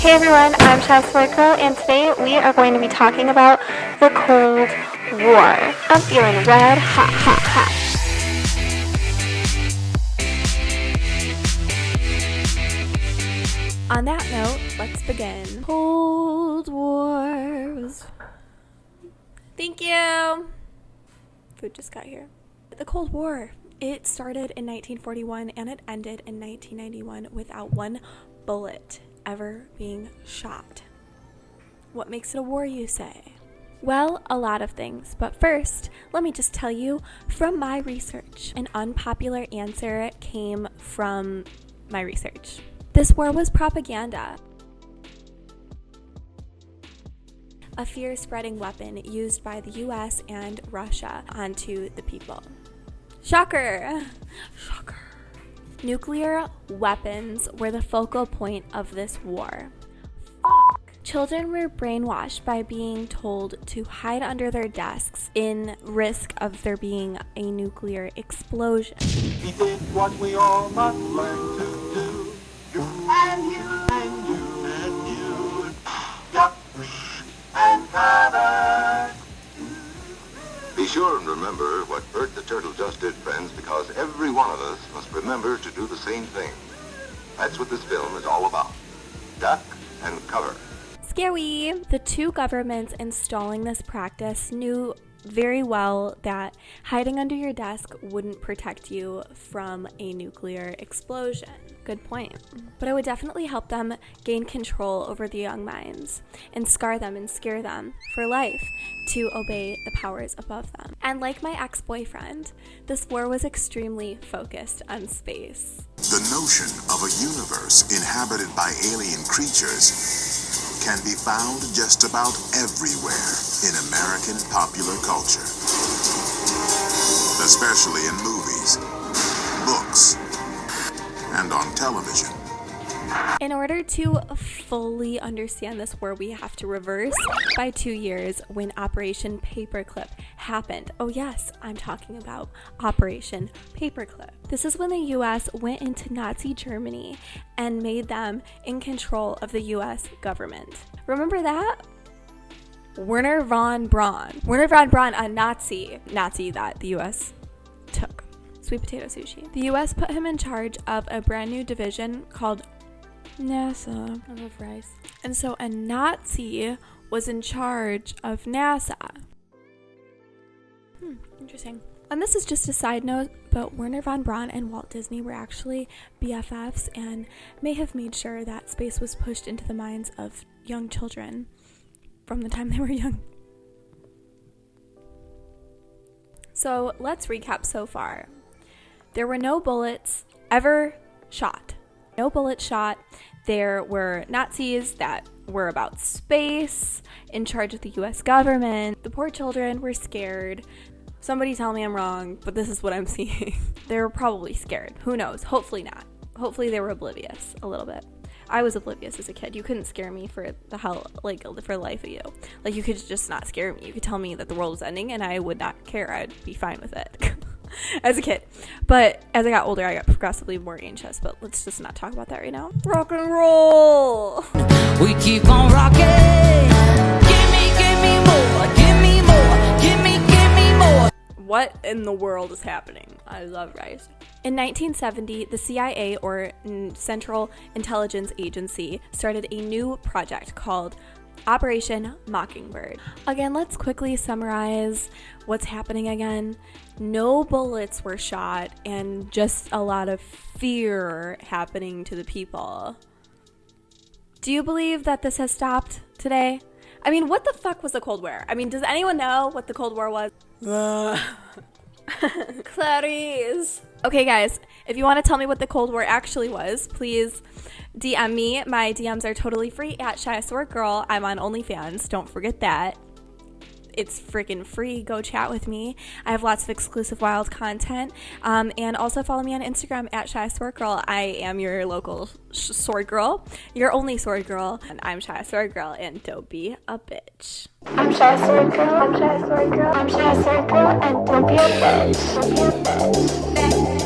Hey everyone, I'm Shasta and today we are going to be talking about the Cold War. I'm feeling red hot, hot, hot. On that note, let's begin. Cold Wars. Thank you. Food just got here. The Cold War. It started in 1941 and it ended in 1991 without one bullet ever being shot. What makes it a war, you say? Well, a lot of things, but first, let me just tell you from my research. An unpopular answer came from my research. This war was propaganda. A fear-spreading weapon used by the US and Russia onto the people. Shocker! Shocker. Nuclear weapons were the focal point of this war. Fuck. Children were brainwashed by being told to hide under their desks in risk of there being a nuclear explosion. He did what we all must learn to do. You and you and you and you. Duck and cover. Be sure and remember what Bert the Turtle just did, friends, because every one of us must remember to do the same thing. That's what this film is all about. Duck and cover. Scary! The two governments installing this practice knew very well that hiding under your desk wouldn't protect you from a nuclear explosion. Good point. But it would definitely help them gain control over the young minds and scar them and scare them for life to obey the powers above them. And like my ex-boyfriend, this war was extremely focused on space. The notion of a universe inhabited by alien creatures can be found just about everywhere in American popular culture, especially in movies, books, and on television. In order to fully understand this war, we have to reverse by 2 years when Operation Paperclip happened. Oh yes, I'm talking about Operation Paperclip. This is when the US went into Nazi Germany and made them in control of the US government. Remember that? Werner von Braun. Werner von Braun, a Nazi that the US took. Sweet potato sushi. The US put him in charge of a brand new division called NASA. I love rice. And so a Nazi was in charge of NASA. Interesting. And this is just a side note, but Werner von Braun and Walt Disney were actually BFFs and may have made sure that space was pushed into the minds of young children from the time they were young. So let's recap so far. There were no bullets ever shot. No bullets shot. There were Nazis that were about space, in charge of the US government. The poor children were scared. Somebody tell me I'm wrong, but this is what I'm seeing. They were probably scared. Who knows? Hopefully not. Hopefully they were oblivious a little bit. I was oblivious as a kid. You couldn't scare me for the hell, like, for the life of you. Like, you could just not scare me. You could tell me that the world was ending and I would not care. I'd be fine with it. As a kid. But as I got older, I got progressively more anxious. But let's just not talk about that right now. Rock and roll! We keep on rocking. Give me more. Give me more. Give me more. What in the world is happening? I love rice. In 1970, the CIA, or Central Intelligence Agency, started a new project called Operation Mockingbird. Again, let's quickly summarize what's happening again. No bullets were shot and just a lot of fear happening to the people. Do you believe that this has stopped today? I mean, what the fuck was the Cold War? I mean, does anyone know what the Cold War was? Clarice. Okay, guys, if you want to tell me what the Cold War actually was, please DM me. My DMs are totally free at ShySwordGirl. I'm on OnlyFans. Don't forget that. It's freaking free. Go chat with me. I have lots of exclusive wild content. And also follow me on Instagram at ShySwordGirl. I am your local sword girl, your only sword girl. And I'm ShySwordGirl, and don't be a bitch. I'm ShySwordGirl. I'm ShySwordGirl. I'm ShySwordGirl, and don't be a bitch. Don't be a bitch.